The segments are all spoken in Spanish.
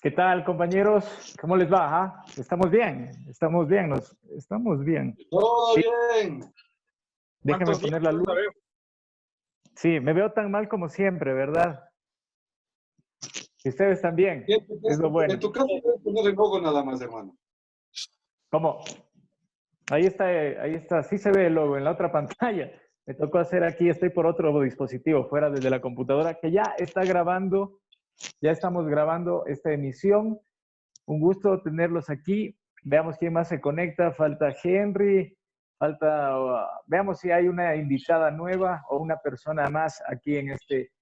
¿Qué tal, compañeros? ¿Cómo les va? Estamos bien, estamos bien. Todo Sí, bien. déjenme ¿Cuántos días poner la no luz. la veo? Sí, me veo tan mal como siempre, ¿verdad? Y ustedes también, Y es lo bueno. en tu caso puedes poner el logo nada más, hermano. ¿Cómo? Ahí está, sí se ve el logo en la otra pantalla. Me tocó hacer aquí, estoy por otro dispositivo, fuera desde la computadora, que ya está grabando, ya estamos grabando esta emisión. Un gusto tenerlos aquí. Veamos quién más se conecta. Falta Henry, veamos si hay una invitada nueva o una persona más aquí en este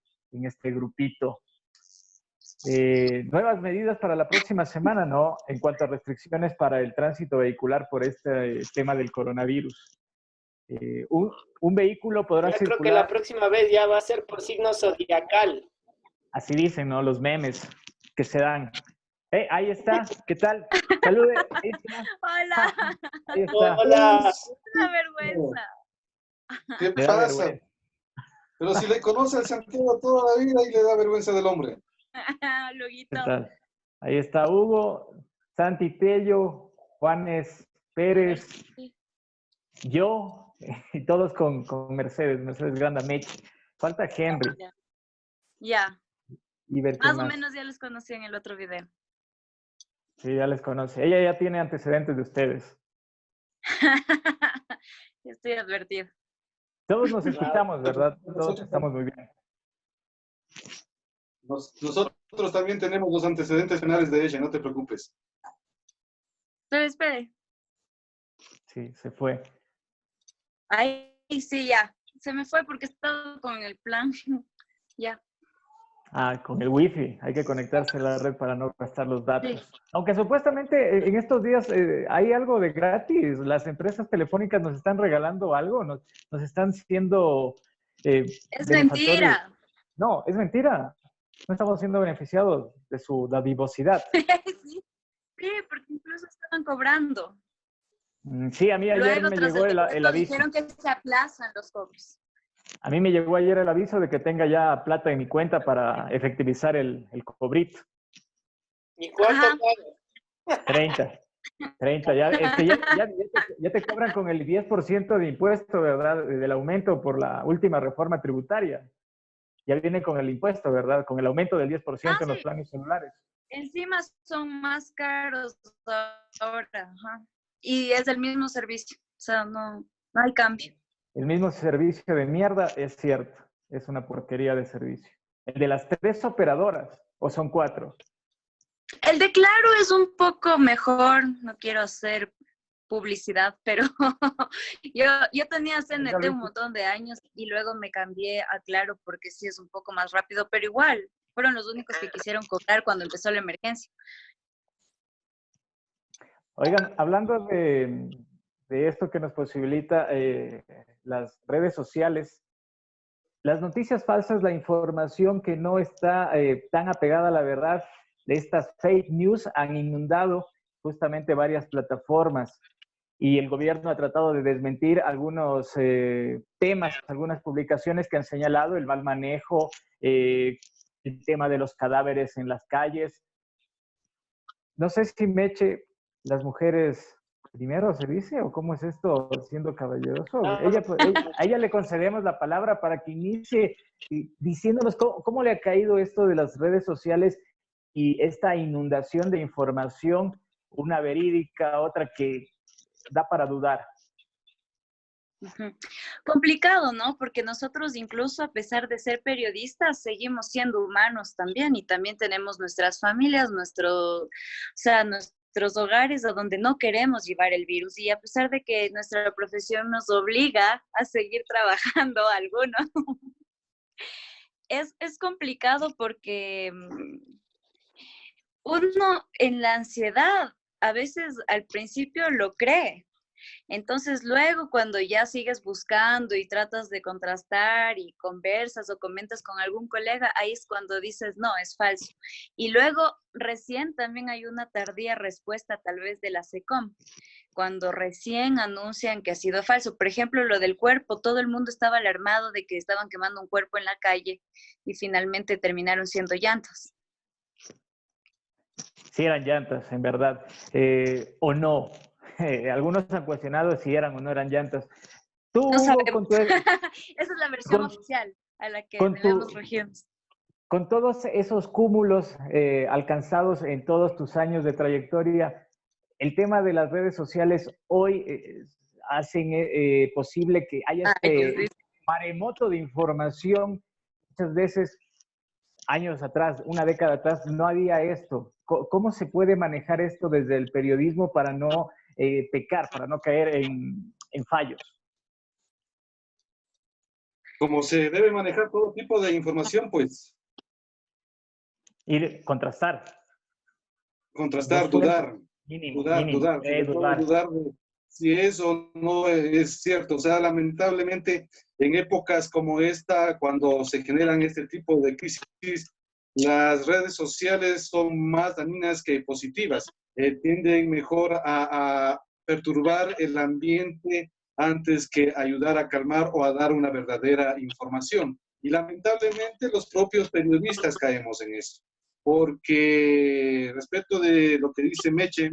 grupito. Nuevas medidas para la próxima semana, ¿no? En cuanto a restricciones para el tránsito vehicular por este tema del coronavirus. Un vehículo podrá Ya creo que la circular, próxima vez ya va a ser por signo zodiacal. así dicen, ¿no? Los memes que se dan. Ahí está, ¿qué tal? Salude, ahí está. Hola, Ahí está. Hola. una vergüenza. ¿Qué Le da pasa? vergüenza. Pero si le conoce al Santiago toda la vida y le da vergüenza del hombre. ¿Qué Loguito. tal? Ahí está Hugo, Santi Tello, Juanes Pérez, yo, y todos con Mercedes Granda Mech. Falta Henry Ya, y ver quién más o más. menos ya los conocí en el otro video. Sí, ya les conoce. Ella ya tiene antecedentes de ustedes. Estoy advertido. Todos nos escuchamos, ¿verdad? Todos Nosotros, estamos muy bien. nosotros también tenemos los antecedentes penales de ella, no te preocupes. Pero espere, Sí, se fue. ahí sí, ya. Se me fue porque estaba con el plan. Ya, Con el wifi, hay que conectarse a la red para no gastar los sí. datos. Aunque supuestamente en estos días hay algo de gratis, las empresas telefónicas nos están regalando algo, nos están siendo Es benefatorios. mentira. No, es mentira. No estamos siendo beneficiados de su dadivosidad. Sí, sí, porque incluso estaban cobrando. Sí, a mí ayer Luego, me tras llegó el el decreto, aviso. dijeron que se aplazan los cobros. A mí me llegó ayer el aviso de que tenga ya plata en mi cuenta para efectivizar el cobrito. ¿Y cuánto Ajá. pagas? 30, ya, ya te cobran con el 10% de impuesto, ¿verdad? Del aumento por la última reforma tributaria. Ya viene con el impuesto, ¿verdad? Con el aumento del 10% en los Sí, planes celulares. encima son más caros ahora. Ajá. Y es el mismo servicio. O sea, no hay cambio. El mismo servicio de mierda es cierto, es una porquería de servicio. El de las 3 operadoras, o son 4. El de Claro es un poco mejor, no quiero hacer publicidad, pero yo tenía CNT un montón de años y luego me cambié a Claro porque sí es un poco más rápido, pero igual, fueron los únicos que quisieron cobrar cuando empezó la emergencia. Oigan, hablando de esto que nos posibilita las redes sociales, las noticias falsas, la información que no está tan apegada a la verdad, de estas fake news han inundado justamente varias plataformas y el gobierno ha tratado de desmentir algunos temas, algunas publicaciones que han señalado el mal manejo, el tema de los cadáveres en las calles. No sé si Meche, las mujeres primero se dice, o cómo es esto siendo caballeroso. A ella le concedemos la palabra para que inicie diciéndonos cómo le ha caído esto de las redes sociales y esta inundación de información, una verídica, otra que da para dudar. Complicado, ¿no? Porque nosotros incluso a pesar de ser periodistas, seguimos siendo humanos también y también tenemos nuestras familias, nuestros hogares a donde no queremos llevar el virus y a pesar de que nuestra profesión nos obliga a seguir trabajando algunos, es complicado porque uno en la ansiedad a veces al principio lo cree. Entonces, luego cuando ya sigues buscando y tratas de contrastar y conversas o comentas con algún colega, ahí es cuando dices, no, es falso. Y luego recién también hay una tardía respuesta tal vez de la SECOM, cuando recién anuncian que ha sido falso. Por ejemplo, lo del cuerpo, todo el mundo estaba alarmado de que estaban quemando un cuerpo en la calle y finalmente terminaron siendo llantos. si eran llantas, en verdad, o no. Algunos han cuestionado si eran o no eran llantas. Tú, No Hugo, sabemos. Esa es la versión con, oficial a la que con debemos tu, regirnos. con todos esos cúmulos alcanzados en todos tus años de trayectoria, el tema de las redes sociales hoy hacen posible que haya Ay, Dios este mío. maremoto de información. Muchas veces, años atrás, una década atrás, no había esto. ¿Cómo se puede manejar esto desde el periodismo para no pecar, para no caer en fallos? Como se debe manejar todo tipo de información, pues Ir contrastar. contrastar, Dos fuentes, dudar, mínimo, dudar, mínimo, dudar, sobre todo dudar. dudar de si eso no es cierto. O sea, lamentablemente, en épocas como esta, cuando se generan este tipo de crisis, las redes sociales son más dañinas que positivas. Tienden mejor a perturbar el ambiente antes que ayudar a calmar o a dar una verdadera información. Y lamentablemente los propios periodistas caemos en eso. Porque respecto de lo que dice Meche,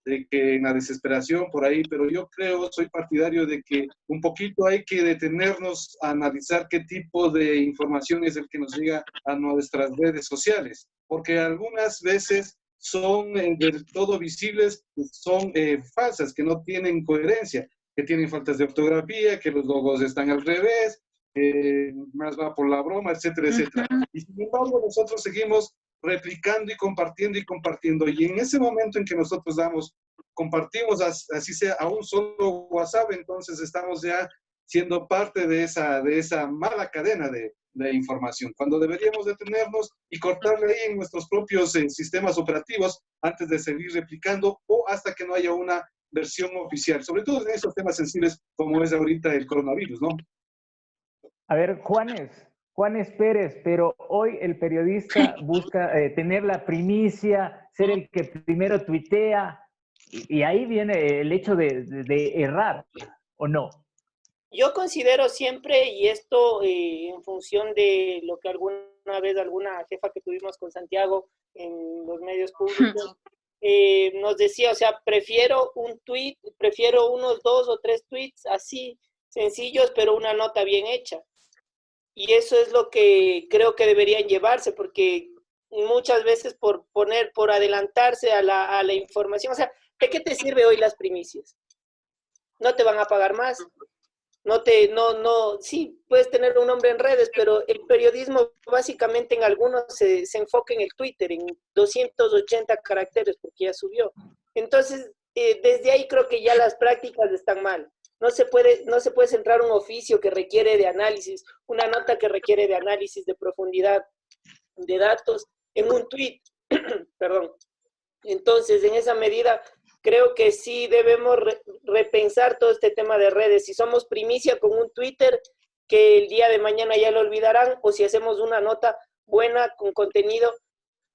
de que en la desesperación por ahí, pero yo creo, soy partidario de que un poquito hay que detenernos a analizar qué tipo de información es el que nos llega a nuestras redes sociales, porque algunas veces son del todo visibles, son falsas, que no tienen coherencia, que tienen faltas de ortografía, que los logos están al revés, más va por la broma, etcétera, etcétera. Y sin embargo, nosotros seguimos replicando y compartiendo y compartiendo. Y en ese momento en que nosotros compartimos, así sea, a un solo WhatsApp, entonces estamos ya siendo parte de esa mala cadena de información, cuando deberíamos detenernos y cortarle ahí en nuestros propios sistemas operativos antes de seguir replicando o hasta que no haya una versión oficial, sobre todo en esos temas sensibles como es ahorita el coronavirus, ¿no? A ver, Juanes Pérez, pero hoy el periodista busca tener la primicia, ser el que primero tuitea, y ahí viene el hecho de errar, ¿o no? Yo considero siempre, y esto en función de lo que alguna vez alguna jefa que tuvimos con Santiago en los medios públicos, nos decía, o sea, prefiero un tweet, prefiero unos 2 o 3 tweets así, sencillos, pero una nota bien hecha. Y eso es lo que creo que deberían llevarse, porque muchas veces por adelantarse a la información, o sea, ¿de qué te sirve hoy las primicias? No te van a pagar más. Sí, puedes tener un nombre en redes, pero el periodismo básicamente en algunos se enfoca en el Twitter, en 280 caracteres, porque ya subió. Entonces, desde ahí creo que ya las prácticas están mal. No se puede centrar un oficio que requiere de análisis, una nota que requiere de análisis, de profundidad, de datos, en un tweet. Perdón. Entonces, en esa medida, creo que sí debemos repensar todo este tema de redes. Si somos primicia con un Twitter, que el día de mañana ya lo olvidarán, o si hacemos una nota buena con contenido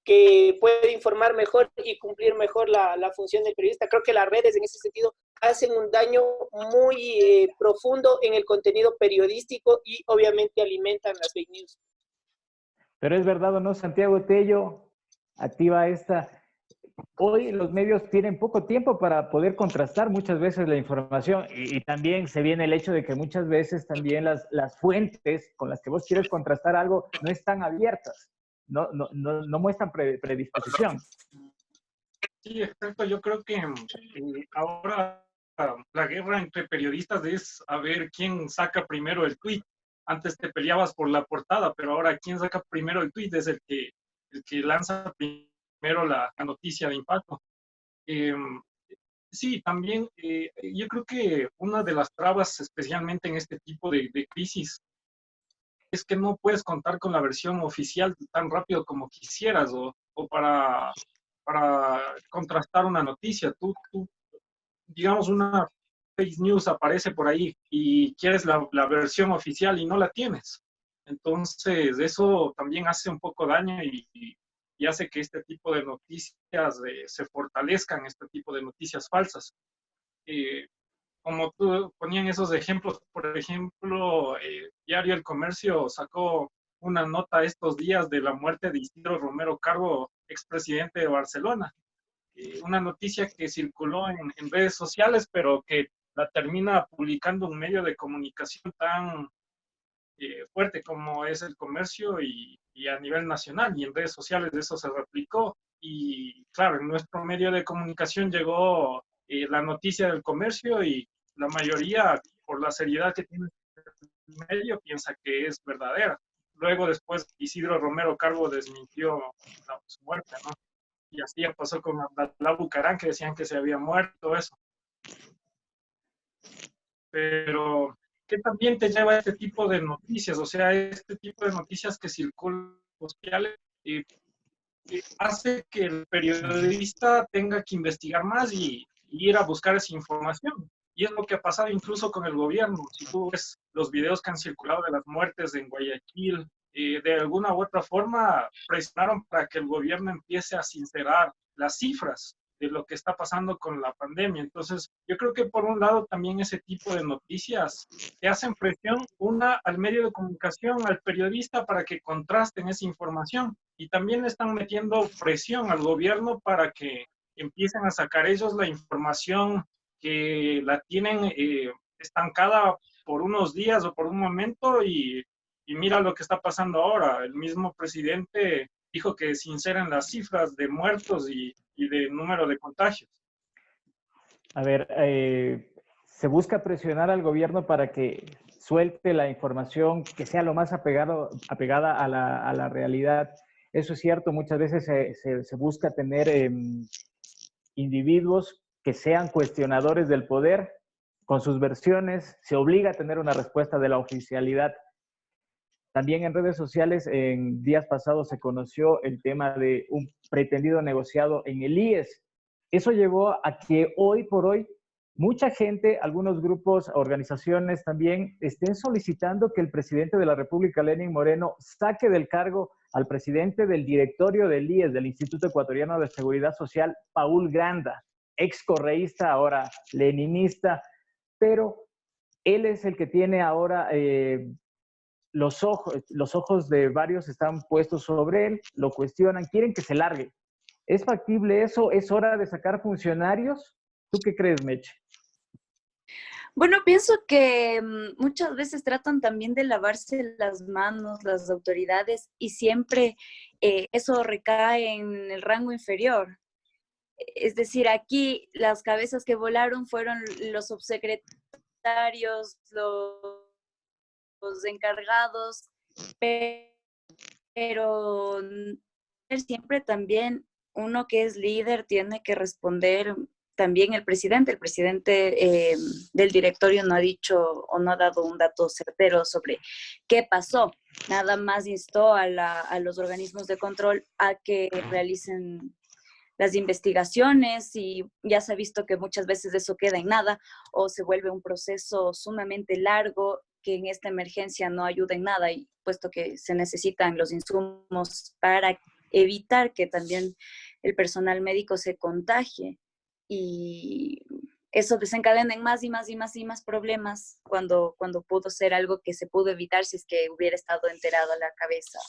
que puede informar mejor y cumplir mejor la función del periodista. Creo que las redes en ese sentido hacen un daño muy profundo en el contenido periodístico y obviamente alimentan las fake news. Pero es verdad o no, Santiago Tello, activa esta. Hoy los medios tienen poco tiempo para poder contrastar muchas veces la información y también se viene el hecho de que muchas veces también las fuentes con las que vos quieres contrastar algo no están abiertas, no muestran predisposición. Sí, exacto. Yo creo que ahora la guerra entre periodistas es a ver quién saca primero el tweet. Antes te peleabas por la portada, pero ahora quién saca primero el tweet es el que lanza primero la noticia de impacto. Sí, también yo creo que una de las trabas, especialmente en este tipo de crisis, es que no puedes contar con la versión oficial tan rápido como quisieras o para contrastar una noticia. Tú, digamos, una fake news aparece por ahí y quieres la versión oficial y no la tienes. Entonces, eso también hace un poco daño y hace que este tipo de noticias se fortalezcan, este tipo de noticias falsas. Como tú ponían esos ejemplos, por ejemplo, Diario El Comercio sacó una nota estos días de la muerte de Isidro Romero Carbo, expresidente de Barcelona. una noticia que circuló en redes sociales, pero que la termina publicando un medio de comunicación tan fuerte como es El Comercio y a nivel nacional, y en redes sociales eso se replicó. Y claro, en nuestro medio de comunicación llegó la noticia del Comercio y la mayoría, por la seriedad que tiene el medio, piensa que es verdadera. Luego después Isidro Romero Carbo desmintió su muerte, ¿no? Y así ya pasó con la Bucarán, que decían que se había muerto, eso. Pero, ¿qué también te lleva a este tipo de noticias? O sea, este tipo de noticias que circulan sociales hace que el periodista tenga que investigar más y ir a buscar esa información. Y es lo que ha pasado incluso con el gobierno. Si tú ves los videos que han circulado de las muertes en Guayaquil, de alguna u otra forma presionaron para que el gobierno empiece a sincerar las cifras de lo que está pasando con la pandemia. Entonces, yo creo que por un lado también ese tipo de noticias te hacen presión, una, al medio de comunicación, al periodista, para que contrasten esa información, y también están metiendo presión al gobierno para que empiecen a sacar ellos la información que la tienen estancada por unos días o por un momento, y mira lo que está pasando ahora. El mismo presidente dijo que sinceren las cifras de muertos y de número de contagios. A ver, se busca presionar al gobierno para que suelte la información que sea lo más apegada a la realidad. Eso es cierto, muchas veces se busca tener individuos que sean cuestionadores del poder con sus versiones, se obliga a tener una respuesta de la oficialidad. También en redes sociales, en días pasados se conoció el tema de un pretendido negociado en el IES. Eso llevó a que hoy por hoy mucha gente, algunos grupos, organizaciones también, estén solicitando que el presidente de la República, Lenín Moreno, saque del cargo al presidente del directorio del IES, del Instituto Ecuatoriano de Seguridad Social, Paul Granda, ex correísta, ahora leninista, pero él es el que tiene ahora los ojos de varios están puestos sobre él, lo cuestionan, quieren que se largue. ¿Es factible eso? ¿Es hora de sacar funcionarios? ¿Tú qué crees, Meche? Bueno, pienso que muchas veces tratan también de lavarse las manos las autoridades y siempre eso recae en el rango inferior. Es decir, aquí las cabezas que volaron fueron los subsecretarios, los encargados, pero siempre también uno que es líder tiene que responder. También el presidente del directorio no ha dicho o no ha dado un dato certero sobre qué pasó. Nada más instó a los organismos de control a que realicen las investigaciones, y ya se ha visto que muchas veces eso queda en nada o se vuelve un proceso sumamente largo que en esta emergencia no ayuda en nada, y puesto que se necesitan los insumos para evitar que también el personal médico se contagie, y eso desencadena en más y más y más y más problemas cuando pudo ser algo que se pudo evitar si es que hubiera estado enterado a la cabeza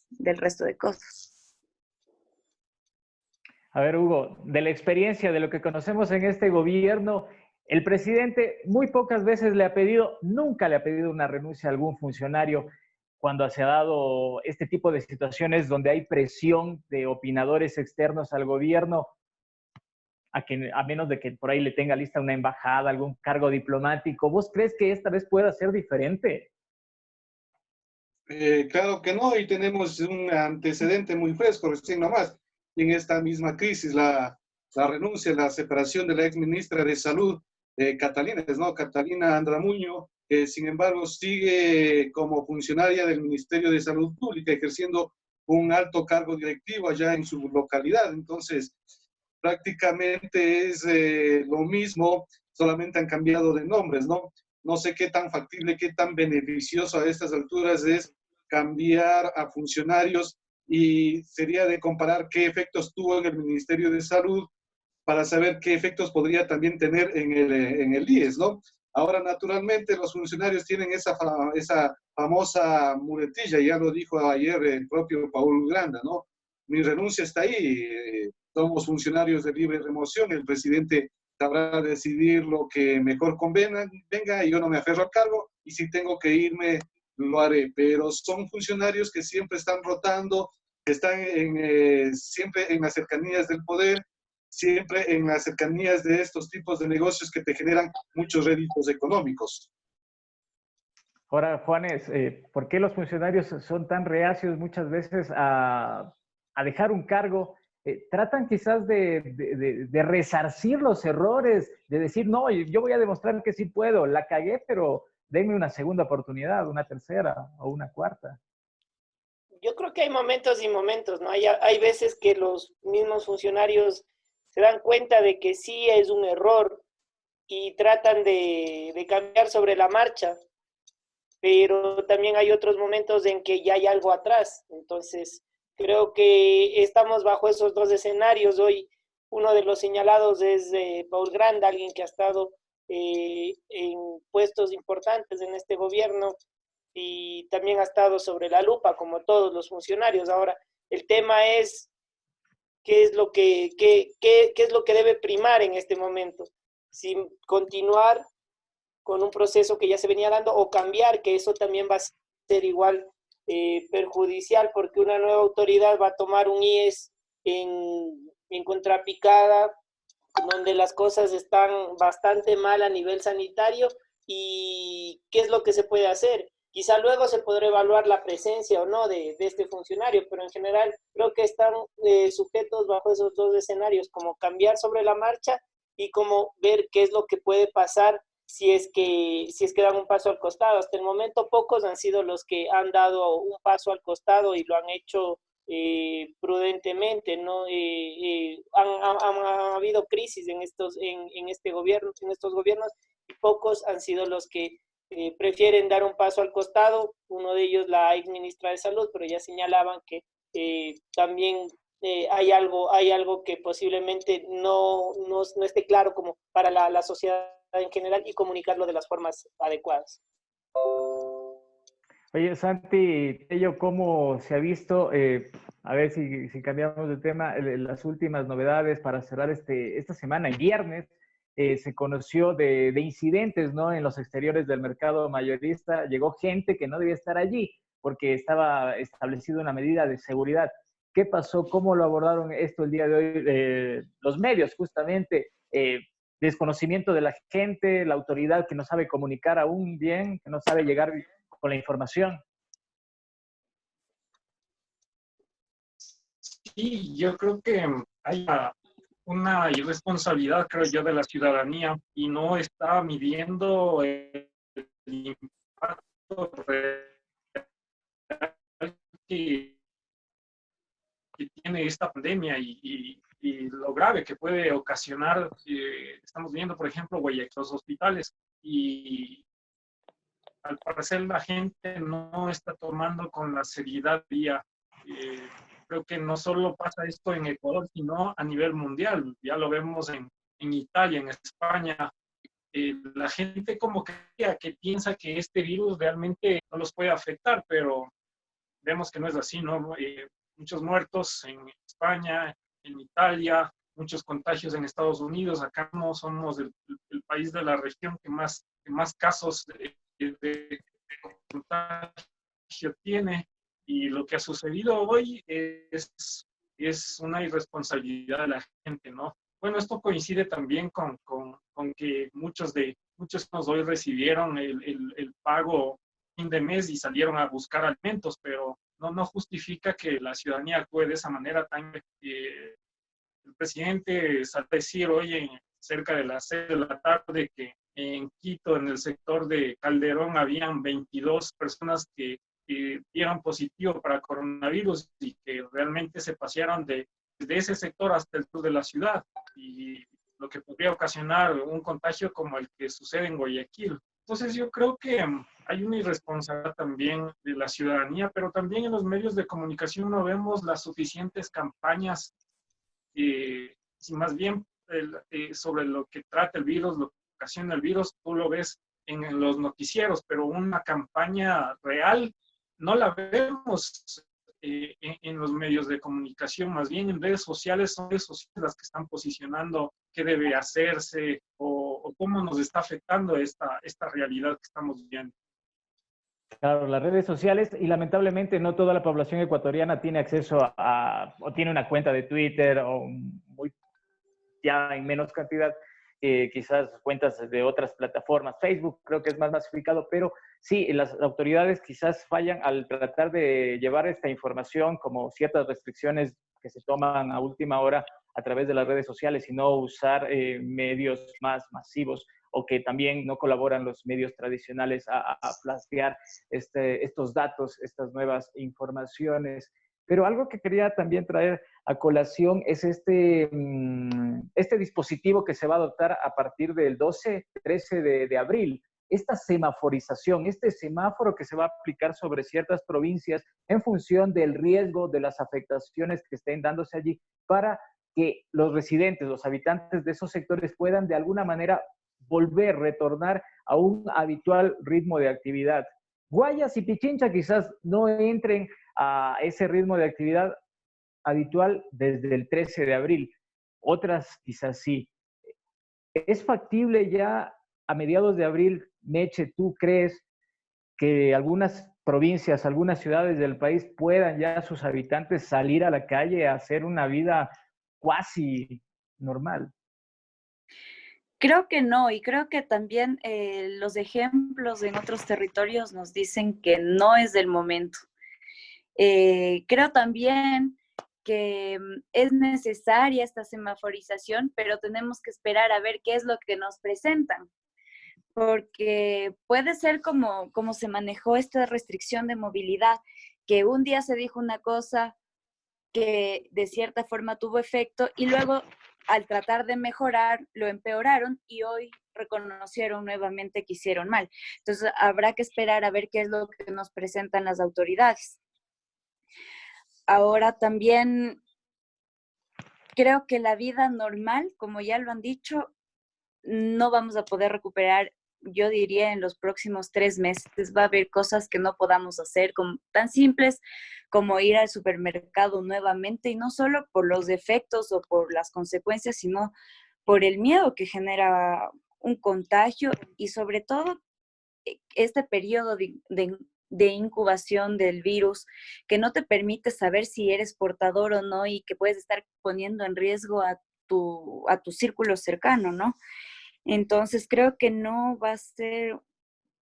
del resto de cosas. A ver, Hugo, de la experiencia, de lo que conocemos en este gobierno, el presidente muy pocas veces nunca le ha pedido una renuncia a algún funcionario cuando se ha dado este tipo de situaciones donde hay presión de opinadores externos al gobierno, a menos de que por ahí le tenga lista una embajada, algún cargo diplomático. ¿Vos crees que esta vez pueda ser diferente? Claro que no, y tenemos un antecedente muy fresco, recién nomás, en esta misma crisis, la renuncia, la separación de la ex ministra de Salud, Catalina Andramuño, que sin embargo sigue como funcionaria del Ministerio de Salud Pública, ejerciendo un alto cargo directivo allá en su localidad. Entonces, prácticamente es lo mismo, solamente han cambiado de nombres, ¿no? No sé qué tan factible, qué tan beneficioso a estas alturas es cambiar a funcionarios, y sería de comparar qué efectos tuvo en el Ministerio de Salud para saber qué efectos podría también tener en el IES, ¿no? Ahora, naturalmente, los funcionarios tienen esa famosa muletilla, ya lo dijo ayer el propio Paul Granda, ¿no? Mi renuncia está ahí, somos funcionarios de libre remoción, el presidente sabrá decidir lo que mejor convenga, venga, y yo no me aferro al cargo, y si tengo que irme, lo haré, pero son funcionarios que siempre están rotando, que están siempre en las cercanías del poder, siempre en las cercanías de estos tipos de negocios que te generan muchos réditos económicos. Ahora, Juanes, ¿por qué los funcionarios son tan reacios muchas veces a dejar un cargo? Tratan quizás de resarcir los errores, de decir, no, yo voy a demostrar que sí puedo, la cagué, pero denme una segunda oportunidad, una tercera o una cuarta. Yo creo que hay momentos y momentos, ¿no? Hay veces que los mismos funcionarios se dan cuenta de que sí es un error y tratan de cambiar sobre la marcha, pero también hay otros momentos en que ya hay algo atrás. Entonces, creo que estamos bajo esos dos escenarios. Uno de los señalados es Paul Granda, alguien que ha estado en puestos importantes en este gobierno y también ha estado sobre la lupa, como todos los funcionarios. Ahora, el tema es qué es lo qué es lo que debe primar en este momento. Si continuar con un proceso que ya se venía dando o cambiar, que eso también va a ser igual perjudicial, porque una nueva autoridad va a tomar un IES en contrapicada, donde las cosas están bastante mal a nivel sanitario. ¿Y qué es lo que se puede hacer? Quizá luego se podrá evaluar la presencia o no de este funcionario, pero en general creo que están sujetos bajo esos dos escenarios, como cambiar sobre la marcha y como ver qué es lo que puede pasar si es que dan un paso al costado. Hasta el momento pocos han sido los que han dado un paso al costado y lo han hecho prudentemente, ¿no? Han habido crisis en este gobierno, en estos gobiernos, y pocos han sido los que prefieren dar un paso al costado. Uno de ellos, la ex ministra de Salud, pero ya señalaban que también hay algo que posiblemente no esté claro como para la sociedad en general, y comunicarlo de las formas adecuadas. Oye, Santi, ello, ¿cómo se ha visto? A ver si cambiamos de tema, las últimas novedades para cerrar esta semana, el viernes, se conoció de incidentes, ¿no? En los exteriores del mercado mayorista, llegó gente que no debía estar allí porque estaba establecida una medida de seguridad. ¿Qué pasó? ¿Cómo lo abordaron esto el día de hoy? Los medios, justamente, desconocimiento de la gente, la autoridad que no sabe comunicar aún bien, que no sabe llegar con la información. Sí, yo creo que hay una irresponsabilidad, creo yo, de la ciudadanía y no está midiendo el impacto real que tiene esta pandemia y lo grave que puede ocasionar. Estamos viendo, por ejemplo, Guayaquil, los hospitales, y al parecer la gente no está tomando con la seriedad día. Creo que no solo pasa esto en Ecuador, sino a nivel mundial. Ya lo vemos en Italia, en España. La gente como que piensa que este virus realmente no los puede afectar, pero vemos que no es así, ¿no? Muchos muertos en España, en Italia, muchos contagios en Estados Unidos. Acá no somos el país de la región que más casos de contagio tiene. Y lo que ha sucedido hoy es una irresponsabilidad de la gente, ¿no? Bueno, esto coincide también con que muchos hoy recibieron el pago fin de mes y salieron a buscar alimentos, pero no justifica que la ciudadanía actúe de esa manera tan... el presidente salió a decir hoy cerca de las 6 de la tarde que en Quito, en el sector de Calderón, habían 22 personas que dieron positivo para coronavirus y que realmente se pasearon desde ese sector hasta el sur de la ciudad, y lo que podría ocasionar un contagio como el que sucede en Guayaquil. Entonces yo creo que hay una irresponsabilidad también de la ciudadanía, pero también en los medios de comunicación no vemos las suficientes campañas, más bien sobre lo que trata el virus, lo que ocasiona el virus. Tú lo ves en los noticieros, pero una campaña real no la vemos en los medios de comunicación, más bien en redes sociales son redes sociales las que están posicionando qué debe hacerse o cómo nos está afectando esta realidad que estamos viviendo. Claro, las redes sociales y lamentablemente no toda la población ecuatoriana tiene acceso o tiene una cuenta de Twitter o muy, ya en menos cantidad, quizás cuentas de otras plataformas. Facebook creo que es más masificado, pero sí, las autoridades quizás fallan al tratar de llevar esta información como ciertas restricciones que se toman a última hora a través de las redes sociales y no usar medios más masivos o que también no colaboran los medios tradicionales a flashear estos datos, estas nuevas informaciones. Pero algo que quería también traer a colación es este dispositivo que se va a adoptar a partir del 13 de abril. Esta semaforización, este semáforo que se va a aplicar sobre ciertas provincias en función del riesgo de las afectaciones que estén dándose allí para que los residentes, los habitantes de esos sectores puedan de alguna manera retornar a un habitual ritmo de actividad. Guayas y Pichincha quizás no entren a ese ritmo de actividad habitual desde el 13 de abril. Otras quizás sí. ¿Es factible ya a mediados de abril, Meche, tú crees que algunas provincias, algunas ciudades del país puedan ya sus habitantes salir a la calle a hacer una vida cuasi normal? Creo que no, y creo que también los ejemplos en otros territorios nos dicen que no es del momento. Creo también que es necesaria esta semaforización, pero tenemos que esperar a ver qué es lo que nos presentan, porque puede ser como se manejó esta restricción de movilidad, que un día se dijo una cosa que de cierta forma tuvo efecto y luego al tratar de mejorar lo empeoraron y hoy reconocieron nuevamente que hicieron mal. Entonces habrá que esperar a ver qué es lo que nos presentan las autoridades. Ahora también creo que la vida normal, como ya lo han dicho, no vamos a poder recuperar, yo diría, en los próximos 3 meses. Va a haber cosas que no podamos hacer, como, tan simples como ir al supermercado nuevamente, y no solo por los defectos o por las consecuencias, sino por el miedo que genera un contagio y sobre todo este periodo de incubación del virus que no te permite saber si eres portador o no y que puedes estar poniendo en riesgo a tu círculo cercano, ¿no? Entonces creo que no va a ser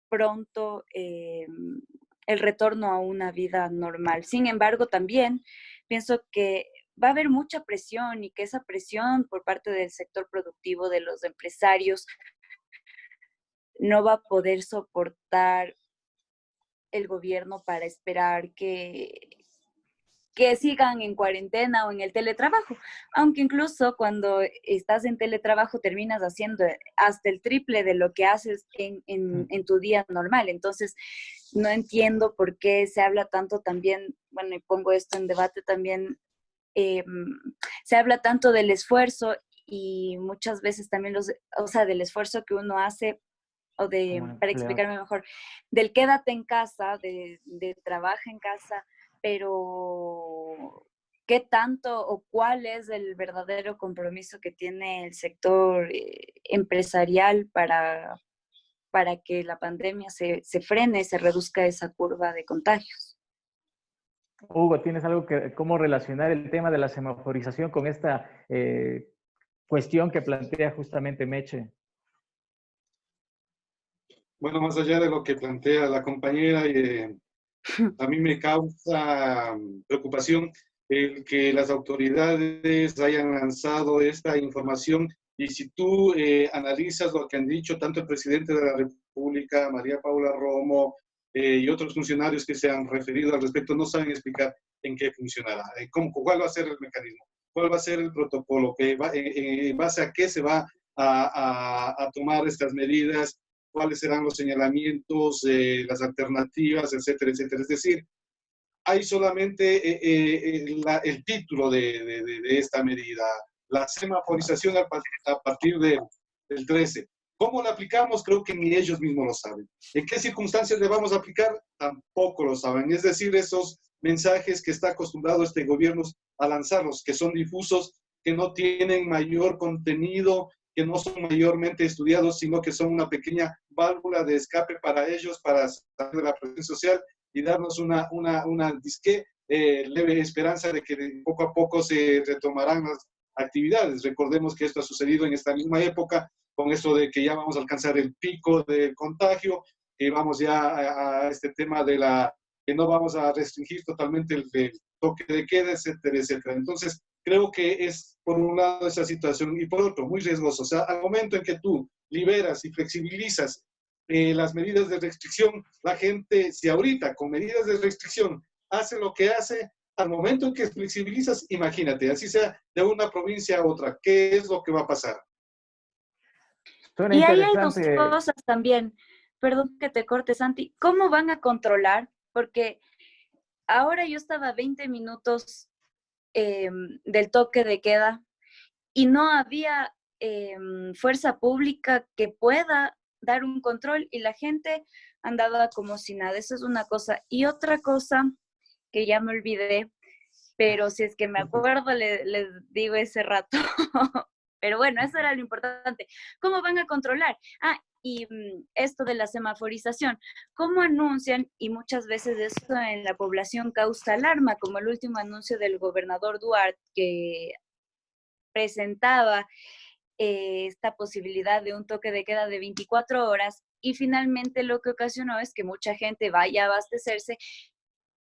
pronto el retorno a una vida normal. Sin embargo, también pienso que va a haber mucha presión y que esa presión por parte del sector productivo, de los empresarios, no va a poder soportar el gobierno para esperar que sigan en cuarentena o en el teletrabajo, aunque incluso cuando estás en teletrabajo terminas haciendo hasta el triple de lo que haces en tu día normal. Entonces, no entiendo por qué se habla tanto también, bueno, y pongo esto en debate también, se habla tanto del esfuerzo y muchas veces también del esfuerzo que uno hace, o para explicarme mejor, del quédate en casa, de trabaja en casa, pero ¿qué tanto o cuál es el verdadero compromiso que tiene el sector empresarial para que la pandemia se frene, se reduzca esa curva de contagios? Hugo, ¿tienes algo cómo relacionar el tema de la semaforización con esta cuestión que plantea justamente Meche? Bueno, más allá de lo que plantea la compañera, a mí me causa preocupación el que las autoridades hayan lanzado esta información. Y si tú analizas lo que han dicho tanto el presidente de la República, María Paula Romo, y otros funcionarios que se han referido al respecto, no saben explicar en qué funcionará, cuál va a ser el mecanismo, cuál va a ser el protocolo, en base a qué se va a tomar estas medidas, cuáles serán los señalamientos, las alternativas, etcétera, etcétera. Es decir, hay solamente el título de esta medida, la semaforización a partir del 13. ¿Cómo la aplicamos? Creo que ni ellos mismos lo saben. ¿En qué circunstancias le vamos a aplicar? Tampoco lo saben. Es decir, esos mensajes que está acostumbrado este gobierno a lanzarlos, que son difusos, que no tienen mayor contenido, que no son mayormente estudiados, sino que son una pequeña válvula de escape para ellos, para salir de la presión social y darnos una disque leve esperanza de que poco a poco se retomarán las actividades. Recordemos que esto ha sucedido en esta misma época, con eso de que ya vamos a alcanzar el pico del contagio, que vamos ya a este tema de que no vamos a restringir totalmente el toque de queda, etcétera, etcétera. Entonces, creo que es, por un lado, esa situación, y por otro, muy riesgoso. O sea, al momento en que tú liberas y flexibilizas las medidas de restricción, la gente, si ahorita con medidas de restricción hace lo que hace, al momento en que flexibilizas, imagínate, así sea de una provincia a otra, ¿qué es lo que va a pasar? Suena Y ahí hay dos interesante. cosas también. Perdón que te corte, Santi. ¿Cómo van a controlar? Porque ahora yo estaba a 20 minutos del toque de queda y no había fuerza pública que pueda dar un control y la gente andaba como si nada. Eso es una cosa. Y otra cosa que ya me olvidé, pero si es que me acuerdo, les digo ese rato. Pero bueno, eso era lo importante. ¿Cómo van a controlar? Y esto de la semaforización, ¿cómo anuncian? Y muchas veces eso en la población causa alarma, como el último anuncio del gobernador Duarte, que presentaba esta posibilidad de un toque de queda de 24 horas, y finalmente lo que ocasionó es que mucha gente vaya a abastecerse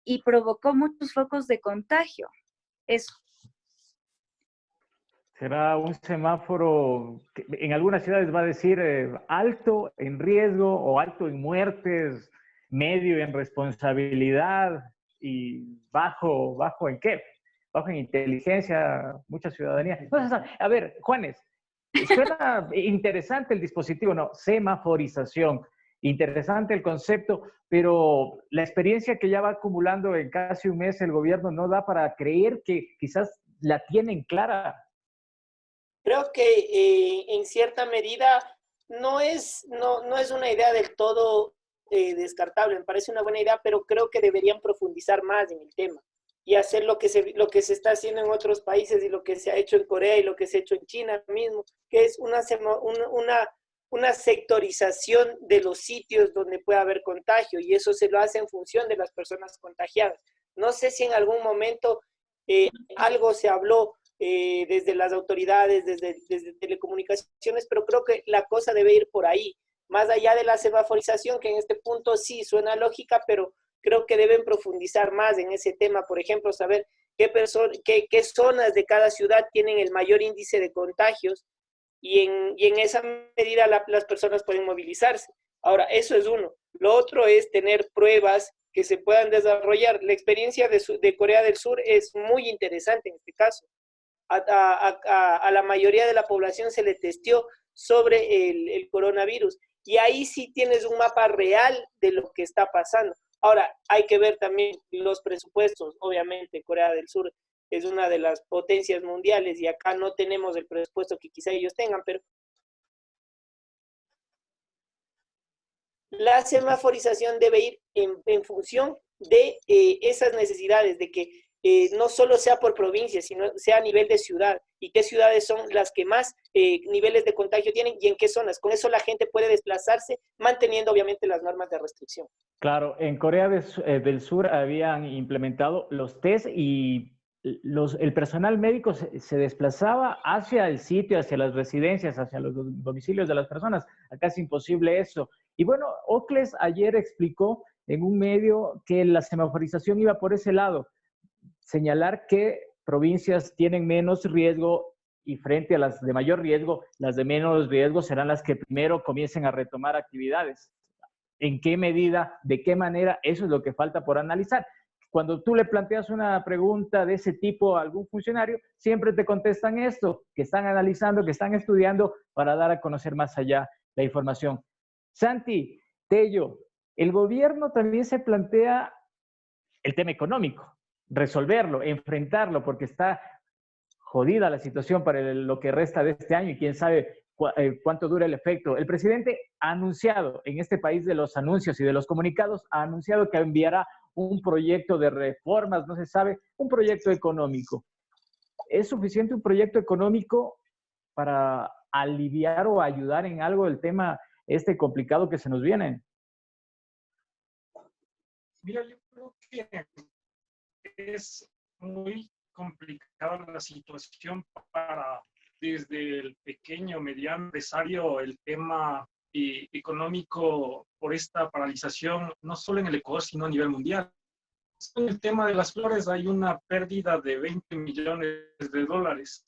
y provocó muchos focos de contagio. Eso. Será un semáforo que en algunas ciudades va a decir alto en riesgo o alto en muertes, medio en responsabilidad y bajo ¿en qué? Bajo en inteligencia, mucha ciudadanía. Entonces, a ver, Juanes, suena interesante el dispositivo, ¿no? Semaforización. Interesante el concepto, pero la experiencia que ya va acumulando en casi un mes el gobierno no da para creer que quizás la tienen clara. Creo que en cierta medida no es una idea del todo descartable, me parece una buena idea, pero creo que deberían profundizar más en el tema y hacer lo que se está haciendo en otros países y lo que se ha hecho en Corea y lo que se ha hecho en China mismo, que es una sectorización de los sitios donde puede haber contagio, y eso se lo hace en función de las personas contagiadas. No sé si en algún momento algo se habló desde las autoridades, desde telecomunicaciones, pero creo que la cosa debe ir por ahí, más allá de la semaforización, que en este punto sí suena lógica, pero creo que deben profundizar más en ese tema. Por ejemplo, saber qué zonas de cada ciudad tienen el mayor índice de contagios, y en esa medida las personas pueden movilizarse. Ahora, eso es uno. Lo otro es tener pruebas que se puedan desarrollar. La experiencia de Corea del Sur es muy interesante en este caso. A la mayoría de la población se le testeó sobre el coronavirus, y ahí sí tienes un mapa real de lo que está pasando. Ahora, hay que ver también los presupuestos. Obviamente, Corea del Sur es una de las potencias mundiales y acá no tenemos el presupuesto que quizá ellos tengan, pero la semaforización debe ir en función de esas necesidades, de que no solo sea por provincia, sino sea a nivel de ciudad, y qué ciudades son las que más niveles de contagio tienen y en qué zonas. Con eso la gente puede desplazarse, manteniendo obviamente las normas de restricción. Claro, en Corea del Sur habían implementado los test y el personal médico se desplazaba hacia el sitio, hacia las residencias, hacia los domicilios de las personas. Acá es imposible eso. Y bueno, Ocles ayer explicó en un medio que la semaforización iba por ese lado, señalar que provincias tienen menos riesgo y frente a las de mayor riesgo, las de menos riesgo serán las que primero comiencen a retomar actividades. ¿En qué medida? ¿De qué manera? Eso es lo que falta por analizar. Cuando tú le planteas una pregunta de ese tipo a algún funcionario, siempre te contestan esto, que están analizando, que están estudiando para dar a conocer más allá la información. Santi, Tello, el gobierno también se plantea el tema económico, resolverlo, enfrentarlo, porque está jodida la situación para lo que resta de este año y quién sabe cuánto dura el efecto. El presidente ha anunciado, en este país de los anuncios y de los comunicados, ha anunciado que enviará un proyecto de reformas, no se sabe, un proyecto económico. ¿Es suficiente un proyecto económico para aliviar o ayudar en algo el tema este complicado que se nos viene? Mira, yo creo que es muy complicada la situación para desde el pequeño, mediano empresario, el tema económico por esta paralización, no solo en el Ecuador, sino a nivel mundial. En el tema de las flores hay una pérdida de 20 millones de dólares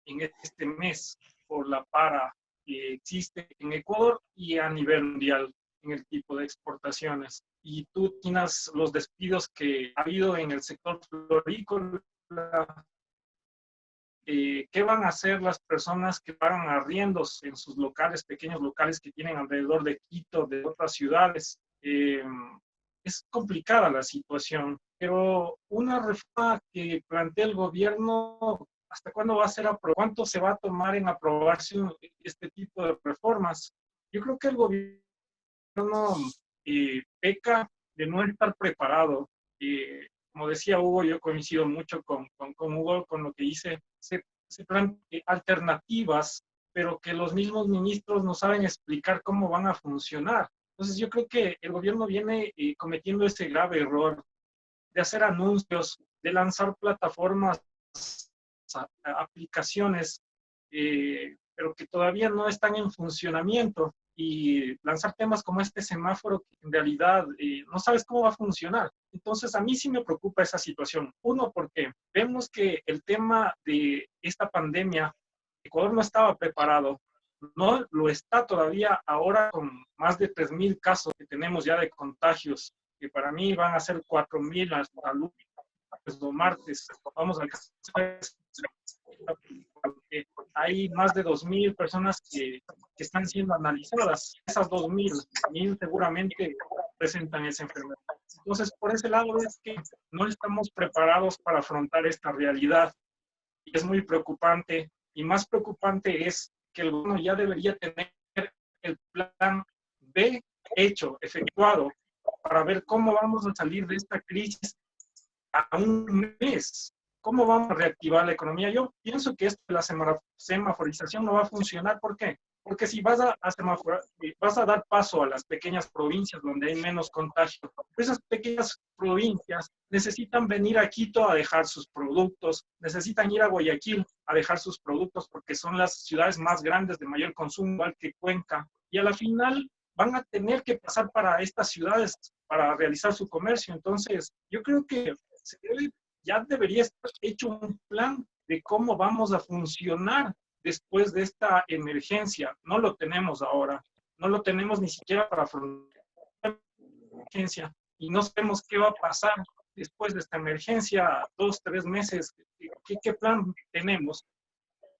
en este mes por la para que existe en Ecuador y a nivel mundial en el tipo de exportaciones. Y tú tienes los despidos que ha habido en el sector florícola. ¿Qué van a hacer las personas que pagan arriendos en sus locales, pequeños locales que tienen alrededor de Quito, de otras ciudades? Es complicada la situación, pero una reforma que plantea el gobierno, ¿hasta cuándo va a ser aprobada? ¿Cuánto se va a tomar en aprobarse este tipo de reformas? Yo creo que el gobierno peca de no estar preparado. Como decía Hugo, yo coincido mucho con Hugo, con lo que dice, se plantean alternativas, pero que los mismos ministros no saben explicar cómo van a funcionar. Entonces yo creo que el gobierno viene cometiendo ese grave error de hacer anuncios, de lanzar plataformas, aplicaciones, pero que todavía no están en funcionamiento, y lanzar temas como este semáforo que en realidad no sabes cómo va a funcionar. Entonces a mí sí me preocupa esa situación. Uno, porque vemos que el tema de esta pandemia, Ecuador no estaba preparado, no lo está todavía ahora con más de 3.000 casos que tenemos ya de contagios, que para mí van a ser 4.000 hasta el martes. Vamos a alcanzar, hay más de 2.000 personas que están siendo analizadas. Esas 2.000 seguramente presentan esa enfermedad. Entonces, por ese lado es que no estamos preparados para afrontar esta realidad. Y es muy preocupante. Y más preocupante es que el gobierno ya debería tener el plan B hecho, efectuado, para ver cómo vamos a salir de esta crisis a un mes. ¿Cómo vamos a reactivar la economía? Yo pienso que esto de la semaforización no va a funcionar. ¿Por qué? Porque si vas a dar paso a las pequeñas provincias donde hay menos contagio, esas pequeñas provincias necesitan venir a Quito a dejar sus productos, necesitan ir a Guayaquil a dejar sus productos porque son las ciudades más grandes de mayor consumo, igual que Cuenca, y a la final van a tener que pasar para estas ciudades para realizar su comercio. Entonces, yo creo que ya debería estar hecho un plan de cómo vamos a funcionar después de esta emergencia. No lo tenemos ahora, no lo tenemos ni siquiera para afrontar la emergencia, y no sabemos qué va a pasar después de esta emergencia, 2, 3 meses. ¿Qué plan tenemos?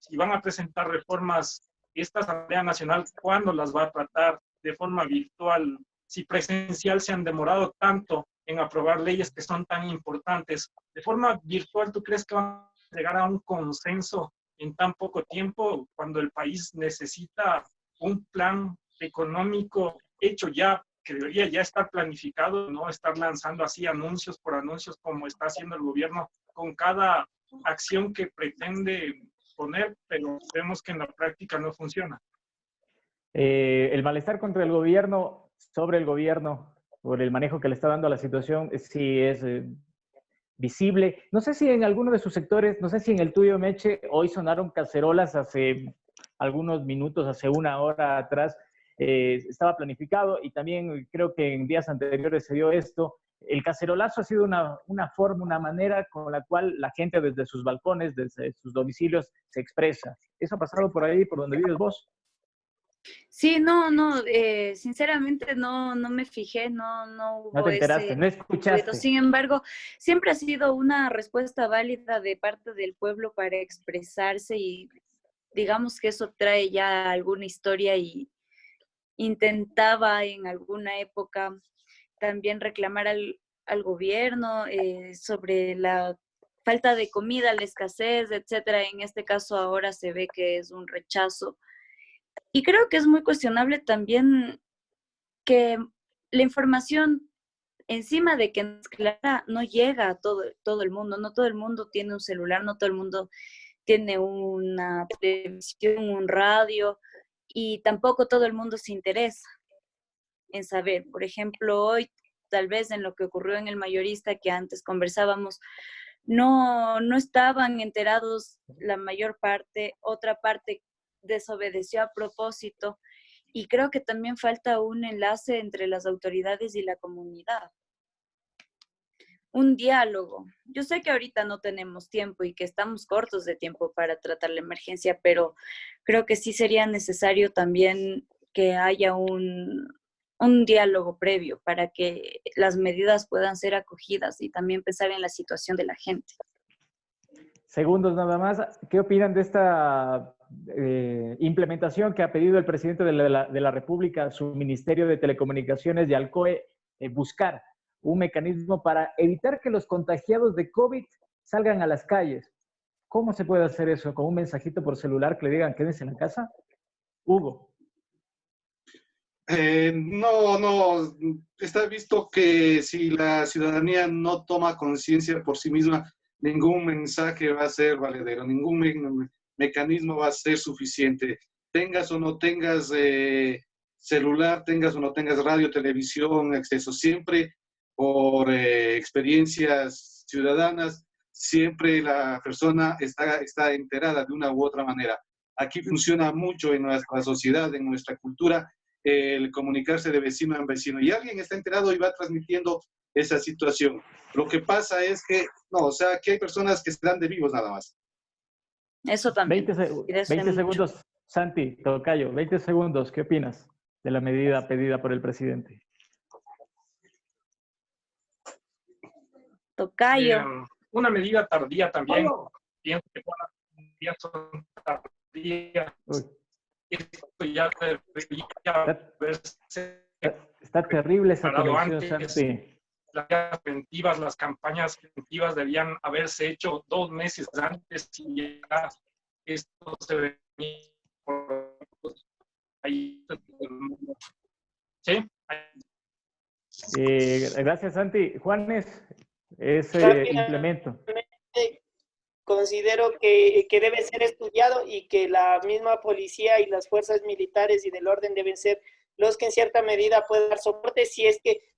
Si van a presentar reformas, esta Asamblea Nacional, ¿cuándo las va a tratar? ¿De forma virtual? Si presencial se han demorado tanto en aprobar leyes que son tan importantes, de forma virtual, ¿tú crees que van a llegar a un consenso en tan poco tiempo cuando el país necesita un plan económico hecho ya, que debería ya estar planificado, no estar lanzando así anuncios por anuncios como está haciendo el gobierno con cada acción que pretende poner, pero vemos que en la práctica no funciona? El malestar contra el gobierno, sobre el gobierno, por el manejo que le está dando a la situación, sí es visible. No sé si en alguno de sus sectores, no sé si en el tuyo, Meche, hoy sonaron cacerolas hace algunos minutos, hace una hora atrás, estaba planificado, y también creo que en días anteriores se dio esto. El cacerolazo ha sido una forma, una manera con la cual la gente desde sus balcones, desde sus domicilios, se expresa. ¿Eso ha pasado por ahí, por donde vives vos? Sí, sinceramente no me fijé, no No hubo te enteraste, ese no reto. escuchaste. Sin embargo, siempre ha sido una respuesta válida de parte del pueblo para expresarse, y digamos que eso trae ya alguna historia, y intentaba en alguna época también reclamar al gobierno sobre la falta de comida, la escasez, etcétera. En este caso ahora se ve que es un rechazo. Y creo que es muy cuestionable también que la información encima de que es clara, no llega a todo el mundo, no todo el mundo tiene un celular, no todo el mundo tiene una televisión, un radio, y tampoco todo el mundo se interesa en saber. Por ejemplo, hoy, tal vez en lo que ocurrió en el mayorista que antes conversábamos, no estaban enterados la mayor parte, otra parte desobedeció a propósito, y creo que también falta un enlace entre las autoridades y la comunidad. Un diálogo. Yo sé que ahorita no tenemos tiempo y que estamos cortos de tiempo para tratar la emergencia, pero creo que sí sería necesario también que haya un diálogo previo para que las medidas puedan ser acogidas y también pensar en la situación de la gente. Segundos nada más. ¿Qué opinan de esta implementación que ha pedido el presidente de la República, su Ministerio de Telecomunicaciones y al COE, buscar un mecanismo para evitar que los contagiados de COVID salgan a las calles? ¿Cómo se puede hacer eso? ¿Con un mensajito por celular que le digan quédense en la casa? Hugo. No, está visto que si la ciudadanía no toma conciencia por sí misma, ningún mensaje va a ser valedero, ningún mecanismo va a ser suficiente. Tengas o no tengas celular, tengas o no tengas radio, televisión, acceso, siempre por experiencias ciudadanas, siempre la persona está enterada de una u otra manera. Aquí funciona mucho en nuestra sociedad, en nuestra cultura, el comunicarse de vecino en vecino, y alguien está enterado y va transmitiendo esa situación. Lo que pasa es que, que hay personas que se dan de vivos nada más. Eso también. 20 segundos, Santi, tocayo, 20 segundos. ¿Qué opinas de la medida pedida por el presidente? Tocayo. Una medida tardía también. Pienso que son tardías. Esto ya debería verse. Está terrible esa conexión, Santi. Las campañas preventivas debían haberse hecho 2 meses antes y ya esto se venía por ahí. ¿Sí? Gracias, Santi. Juanes, ese implemento. Considero que debe ser estudiado y que la misma policía y las fuerzas militares y del orden deben ser los que en cierta medida pueden dar soporte,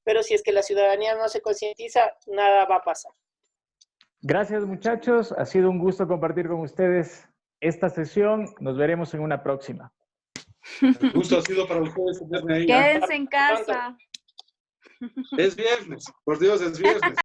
pero si es que la ciudadanía no se concientiza, nada va a pasar. Gracias, muchachos. Ha sido un gusto compartir con ustedes esta sesión. Nos veremos en una próxima. El gusto ha sido para ustedes. Quédense en casa. Es viernes, por Dios, es viernes.